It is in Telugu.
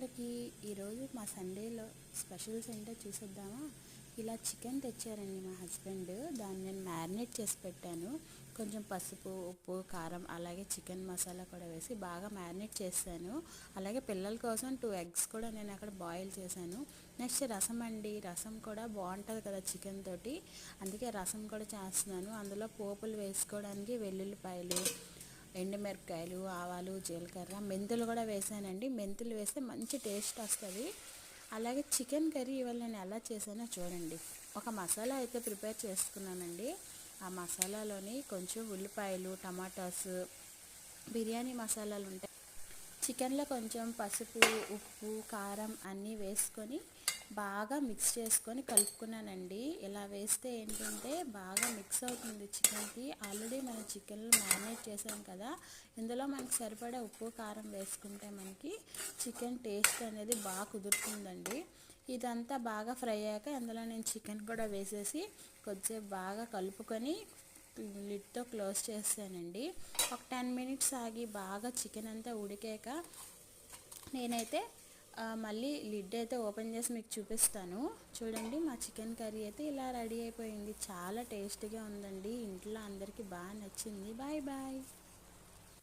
అందరికీ ఈరోజు మా సండేలో స్పెషల్స్ ఏంటో చూసేద్దామా. ఇలా చికెన్ తెచ్చారండి మా హస్బెండ్. దాన్ని నేను మ్యారినేట్ చేసి పెట్టాను. కొంచెం పసుపు, ఉప్పు, కారం, అలాగే చికెన్ మసాలా కూడా వేసి బాగా మ్యారినేట్ చేశాను. అలాగే పిల్లల కోసం 2 ఎగ్స్ కూడా నేను అక్కడ బాయిల్ చేశాను. నెక్స్ట్ రసం అండి. రసం కూడా బాగుంటుంది కదా చికెన్ తోటి, అందుకే రసం కూడా చేస్తున్నాను. అందులో పోపులు వేసుకోవడానికి వెల్లుల్లిపాయలు, ఎండుమిరపకాయలు, ఆవాలు, జీలకర్ర, మెంతులు కూడా వేసానండి. మెంతులు వేస్తే మంచి టేస్ట్ వస్తుంది. అలాగే చికెన్ కర్రీ ఇవాళ నేను ఎలా చేశానో చూడండి. ఒక మసాలా అయితే ప్రిపేర్ చేసుకున్నానండి. ఆ మసాలాలోని కొంచెం ఉల్లిపాయలు, టమాటాస్, బిర్యానీ మసాలాలు ఉంటాయి. చికెన్లో కొంచెం పసుపు, ఉప్పు, కారం అన్నీ వేసుకొని బాగా మిక్స్ చేసుకొని కలుపుకున్నానండి. ఇలా వేస్తే ఏంటంటే బాగా మిక్స్ అవుతుంది చికెన్కి. ఆల్రెడీ మనం చికెన్లో మ్యారినేట్ చేసాం కదా, ఇందులో మనకి సరిపడా ఉప్పు, కారం వేసుకుంటే మనకి చికెన్ టేస్ట్ అనేది బాగా కుదురుతుందండి. ఇదంతా బాగా ఫ్రై అయ్యాక అందులో నేను చికెన్ కూడా వేసేసి కొద్దిసేపు బాగా కలుపుకొని లిడ్తో క్లోజ్ చేస్తానండి. ఒక 10 మినిట్స్ ఆగి బాగా చికెన్ అంతా ఉడికాక నేనైతే మళ్ళీ లిడ్ అయితే ఓపెన్ చేసి మీకు చూపిస్తాను. చూడండి, మా చికెన్ కర్రీ అయితే ఇలా రెడీ అయిపోయింది. చాలా టేస్టీగా ఉందండి. ఇంట్లో అందరికీ బాగా నచ్చింది. Bye bye.